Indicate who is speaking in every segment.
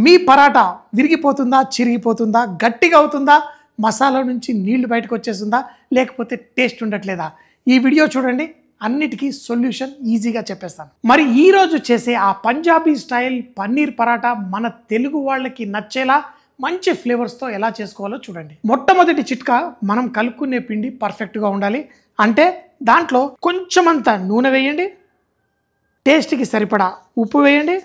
Speaker 1: మీ పరాటా విరిగిపోతుందా, చిరిగిపోతుందా, గట్టిగా అవుతుందా, మసాలా నుంచి నీళ్లు బయటకు వచ్చేస్తుందా, లేకపోతే టేస్ట్ ఉండట్లేదా? ఈ వీడియో చూడండి, అన్నిటికీ సొల్యూషన్ ఈజీగా చెప్పేస్తాను. మరి ఈరోజు చేసే ఆ పంజాబీ స్టైల్ పన్నీర్ పరాటా మన తెలుగు వాళ్ళకి నచ్చేలా మంచి ఫ్లేవర్స్తో ఎలా చేసుకోవాలో చూడండి. మొట్టమొదటి చిట్కా, మనం కలుపుకునే పిండి పర్ఫెక్ట్గా ఉండాలి. అంటే దాంట్లో కొంచెమంత నూనె వేయండి, టేస్ట్కి సరిపడా ఉప్పు వేయండి.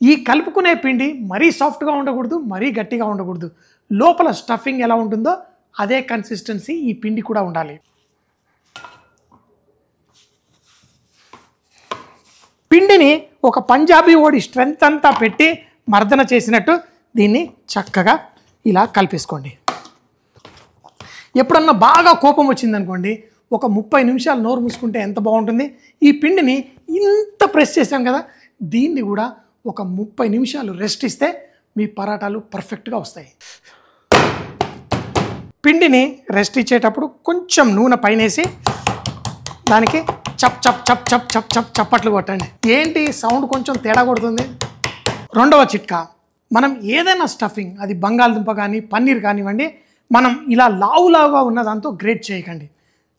Speaker 1: ఈ కలుపుకునే పిండి మరీ సాఫ్ట్గా ఉండకూడదు, మరీ గట్టిగా ఉండకూడదు. లోపల స్టఫింగ్ ఎలా ఉంటుందో అదే కన్సిస్టెన్సీ ఈ పిండి కూడా ఉండాలి. పిండిని ఒక పంజాబీ ఓడి స్ట్రెంత్ అంతా పెట్టి మర్దన చేసినట్టు దీన్ని చక్కగా ఇలా కలిపేసుకోండి. ఎప్పుడన్నా బాగా కోపం వచ్చిందనుకోండి, ఒక 30 నిమిషాలు నోరు మూసుకుంటే ఎంత బాగుంటుంది. ఈ పిండిని ఇంత ప్రెస్ చేసాం కదా, దీన్ని కూడా ఒక 30 నిమిషాలు రెస్ట్ ఇస్తే మీ పరాటాలు పర్ఫెక్ట్గా వస్తాయి. పిండిని రెస్ట్ ఇచ్చేటప్పుడు కొంచెం నూనె పైనేసి దానికి చప్ చప్ చప్ చప్ చప్ చప్ చప్పట్లు కొట్టండి. ఏంటి సౌండ్ కొంచెం తేడా కొడుతుంది? రెండవ చిట్కా, మనం ఏదైనా స్టఫింగ్, అది బంగాళదుంప కానీ పన్నీర్ కానివ్వండి, మనం ఇలా లావుగా ఉన్న దాంతో గ్రేట్ చేయకండి.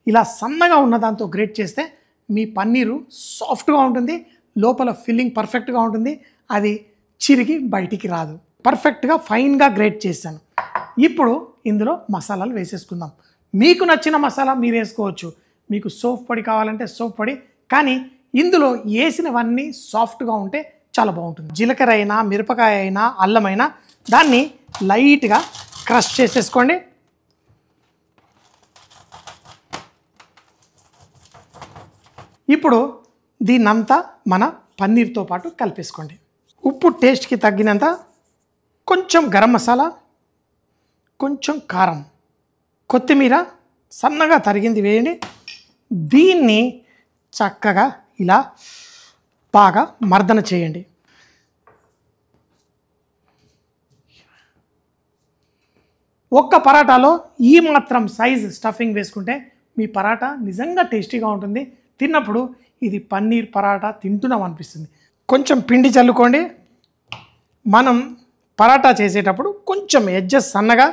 Speaker 1: ఇలా సన్నగా ఉన్న దాంతో గ్రేట్ చేస్తే మీ పన్నీరు సాఫ్ట్గా ఉంటుంది, లోపల ఫిల్లింగ్ పర్ఫెక్ట్గా ఉంటుంది, అది చిరిగి బయటికి రాదు. పర్ఫెక్ట్గా ఫైన్గా గ్రేట్ చేశాను. ఇప్పుడు ఇందులో మసాలాలు వేసేసుకుందాం. మీకు నచ్చిన మసాలా మీరు వేసుకోవచ్చు. మీకు సోప్ పొడి కావాలంటే సోప్ పొడి, కానీ ఇందులో వేసినవన్నీ సాఫ్ట్గా ఉంటే చాలా బాగుంటుంది. జీలకర్ర అయినా, మిరపకాయ అయినా, అల్లమైనా దాన్ని లైట్గా క్రష్ చేసేసుకోండి. ఇప్పుడు దీన్నంతా మన పన్నీర్తో పాటు కలిపేసుకోండి. ఉప్పు టేస్ట్కి తగ్గినంత, కొంచెం గరం మసాలా, కొంచెం కారం, కొత్తిమీర సన్నగా తరిగింది వేయండి. దీన్ని చక్కగా ఇలా బాగా మర్దన చేయండి. ఒక్క పరాటాలో ఈ మాత్రం సైజ్ స్టఫింగ్ వేసుకుంటే మీ పరాటా నిజంగా టేస్టీగా ఉంటుంది. తిన్నప్పుడు ఇది పన్నీర్ పరాటా తింటున్నాం అనిపిస్తుంది. కొంచెం పిండి చల్లుకోండి. మనం పరాటా చేసేటప్పుడు కొంచెం ఎడ్జెస్ సన్నగా,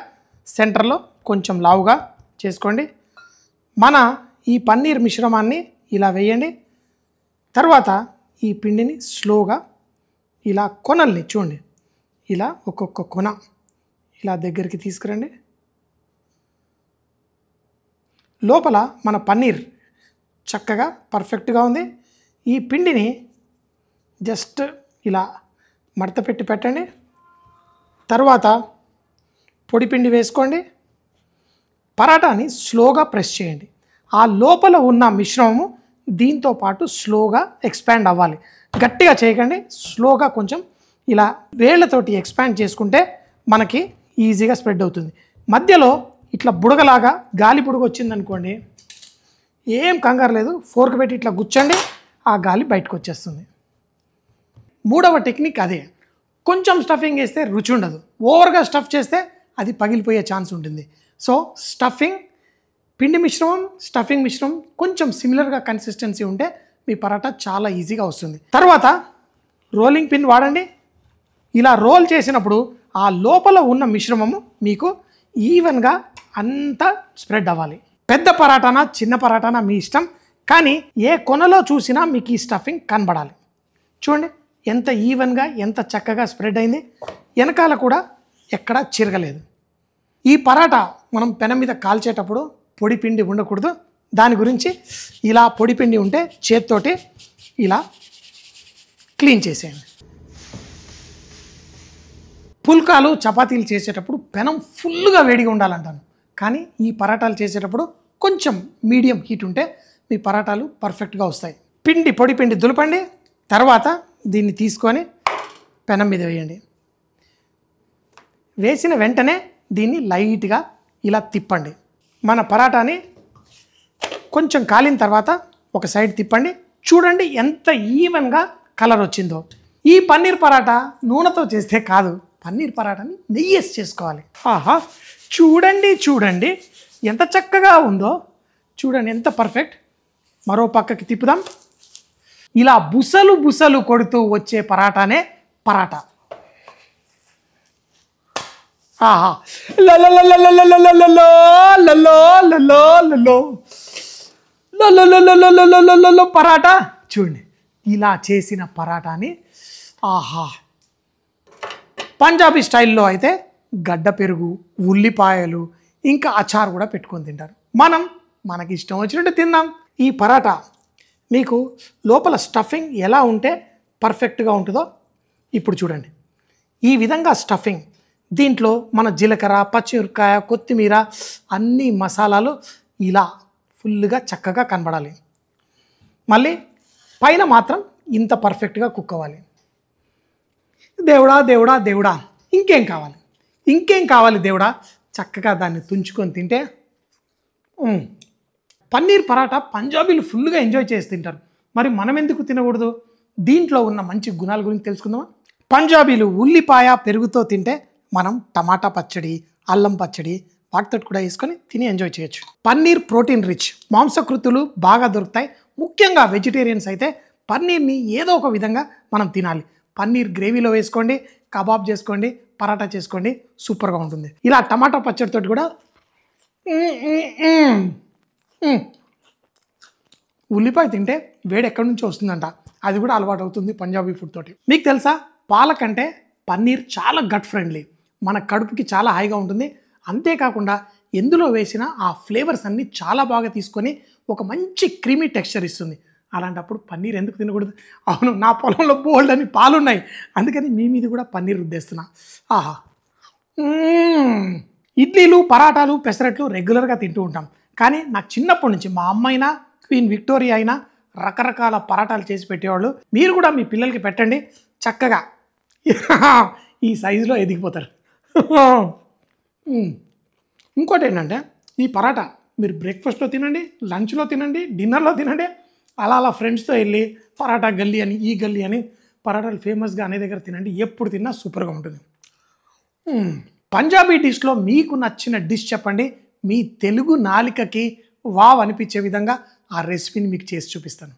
Speaker 1: సెంటర్లో కొంచెం లావుగా చేసుకోండి. మన ఈ పన్నీర్ మిశ్రమాన్ని ఇలా వేయండి. తర్వాత ఈ పిండిని స్లోగా ఇలా కొనల్ని చూడండి, ఇలా ఒక్కొక్క కొన ఇలా దగ్గరికి తీసుకురండి. లోపల మన పన్నీర్ చక్కగా పర్ఫెక్ట్గా ఉంది. ఈ పిండిని జస్ట్ ఇలా మడత పెట్టి పెట్టండి. తర్వాత పొడి పిండి వేసుకోండి. పరాటాని స్లోగా ప్రెస్ చేయండి. ఆ లోపల ఉన్న మిశ్రమము దీంతో పాటు స్లోగా ఎక్స్పాండ్ అవ్వాలి. గట్టిగా చేయకండి, స్లోగా కొంచెం ఇలా వేళ్లతోటి ఎక్స్పాండ్ చేసుకుంటే మనకి ఈజీగా స్ప్రెడ్ అవుతుంది. మధ్యలో ఇట్లా బుడగలాగా గాలి బుడగ వచ్చిందనుకోండి, ఏం కంగారు లేదు, ఫోర్క్ పెట్టి ఇట్లా గుచ్చండి, ఆ గాలి బయటకు వచ్చేస్తుంది. మూడవ టెక్నిక్ అదే. కొంచెం స్టఫింగ్ వేస్తే రుచి ఉండదు, ఓవర్గా స్టఫ్ చేస్తే అది పగిలిపోయే ఛాన్స్ ఉంటుంది. సో స్టఫింగ్, పిండి మిశ్రమం, స్టఫింగ్ మిశ్రమం కొంచెం సిమిలర్గా కన్సిస్టెన్సీ ఉంటే మీ పరాటా చాలా ఈజీగా వస్తుంది. తర్వాత రోలింగ్ పిన్ వాడండి. ఇలా రోల్ చేసినప్పుడు ఆ లోపల ఉన్న మిశ్రమము మీకు ఈవెన్గా అంతా స్ప్రెడ్ అవ్వాలి. పెద్ద పరాటానా చిన్న పరాటానా మీ ఇష్టం, కానీ ఏ కొనలో చూసినా మీకు ఈ స్టఫింగ్ కనబడాలి. చూడండి ఎంత ఈవెన్గా, ఎంత చక్కగా స్ప్రెడ్ అయింది. వెనకాల కూడా ఎక్కడా చిరగలేదు. ఈ పరాటా మనం పెనం మీద కాల్చేటప్పుడు పొడి పిండి ఉండకూడదు. దాని గురించి ఇలా పొడి పిండి ఉంటే చేత్తోటి ఇలా క్లీన్ చేసేయండి. పుల్కాలు, చపాతీలు చేసేటప్పుడు పెనం ఫుల్గా వేడిగా ఉండాలంటాను, కానీ ఈ పరాటాలు చేసేటప్పుడు కొంచెం మీడియం హీట్ ఉంటే మీ పరాటాలు పర్ఫెక్ట్గా వస్తాయి. పొడి పిండి దులపండి. తర్వాత దీన్ని తీసుకొని పెనం మీద వేయండి. వేసిన వెంటనే దీన్ని లైట్గా ఇలా తిప్పండి. మన పరాటాని కొంచెం కాలిన తర్వాత ఒక సైడ్ తిప్పండి. చూడండి ఎంత ఈవెన్గా కలర్ వచ్చిందో. ఈ పన్నీర్ పరాటా నూనెతో చేస్తే కాదు, పన్నీర్ పరాటాని నెయ్యి వేసి చేసుకోవాలి. ఆహా, చూడండి ఎంత చక్కగా ఉందో. చూడండి ఎంత పర్ఫెక్ట్. మరో పక్కకి తిప్పుదాం. ఇలా బుసలు కొడుతూ వచ్చే పరాటానే పరాటా. ఆహా పరాటా చూడండి, ఇలా చేసిన పరాటాని ఆహా. పంజాబీ స్టైల్లో అయితే గడ్డ పెరుగు, ఉల్లిపాయలు, ఇంకా అచార్ కూడా పెట్టుకొని తింటారు. మనకి ఇష్టం వచ్చినట్టు తిందాం. ఈ పరాటా మీకు లోపల స్టఫింగ్ ఎలా ఉంటే పర్ఫెక్ట్గా ఉంటుందో ఇప్పుడు చూడండి. ఈ విధంగా స్టఫింగ్, దీంట్లో మన జీలకర్ర, పచ్చిమిరపకాయ, కొత్తిమీర అన్ని మసాలాలు ఇలా ఫుల్గా చక్కగా కనబడాలి. మళ్ళీ పైన మాత్రం ఇంత పర్ఫెక్ట్గా కుక్ అవ్వాలి. దేవుడా దేవుడా దేవుడా, ఇంకేం కావాలి దేవుడా, చక్కగా దాన్ని తుంచుకొని తింటే. పన్నీర్ పరాటా పంజాబీలు ఫుల్గా ఎంజాయ్ చేసి తింటారు. మరి మనం ఎందుకు తినకూడదు? దీంట్లో ఉన్న మంచి గుణాల గురించి తెలుసుకుందామా? పంజాబీలు ఉల్లిపాయ పెరుగుతో తింటే మనం టమాటా పచ్చడి, అల్లం పచ్చడి వాటితో కూడా వేసుకొని తిని ఎంజాయ్ చేయొచ్చు. పన్నీర్ ప్రోటీన్ రిచ్, మాంసకృతులు బాగా దొరుకుతాయి. ముఖ్యంగా వెజిటేరియన్స్ అయితే పన్నీర్ని ఏదో ఒక విధంగా మనం తినాలి. పన్నీర్ గ్రేవీలో వేసుకోండి, కబాబ్ చేసుకోండి, పరాటా చేసుకోండి, సూపర్గా ఉంటుంది. ఇలా టమాటా పచ్చడితో కూడా ఉల్లిపాయ తింటే వేడి ఎక్కడి నుంచో వస్తుందంట, అది కూడా అలవాటు అవుతుంది పంజాబీ ఫుడ్ తోటి. మీకు తెలుసా, పాల కంటే పన్నీర్ చాలా గట్ ఫ్రెండ్లీ, మన కడుపుకి చాలా హాయిగా ఉంటుంది. అంతేకాకుండా ఎందులో వేసినా ఆ ఫ్లేవర్స్ అన్నీ చాలా బాగా తీసుకొని ఒక మంచి క్రీమీ టెక్స్చర్ ఇస్తుంది. అలాంటప్పుడు పన్నీర్ ఎందుకు తినకూడదు? అవును, నా పొలంలో బోల్డ్ అని పాలున్నాయి, అందుకని మీ మీద కూడా పన్నీర్ రుద్దేస్తున్నా. ఆహా. ఇడ్లీలు, పరాటాలు, పెసరట్లు రెగ్యులర్గా తింటూ ఉంటాం. కానీ నాకు చిన్నప్పటి నుంచి మా అమ్మ అయినా, క్వీన్ విక్టోరియా అయినా రకరకాల పరాటాలు చేసి పెట్టేవాళ్ళు. మీరు కూడా మీ పిల్లలకి పెట్టండి, చక్కగా ఈ సైజులో ఎదిగిపోతారు. ఇంకోటి ఏంటంటే, ఈ పరాటా మీరు బ్రేక్ఫాస్ట్లో తినండి, లంచ్లో తినండి, డిన్నర్లో తినండి, అలా ఫ్రెండ్స్తో వెళ్ళి పరాటా గల్లీ అని, ఈ గల్లీ అని పరాటాలు ఫేమస్గా అనే దగ్గర తినండి. ఎప్పుడు తిన్నా సూపర్గా ఉంటుంది. పంజాబీ డిష్లో మీకు నచ్చిన డిష్ చెప్పండి. మీ తెలుగు నాలికకి వావ్ అనిపించే విధంగా ఆ రెసిపీని మీకు చేసి చూపిస్తాను.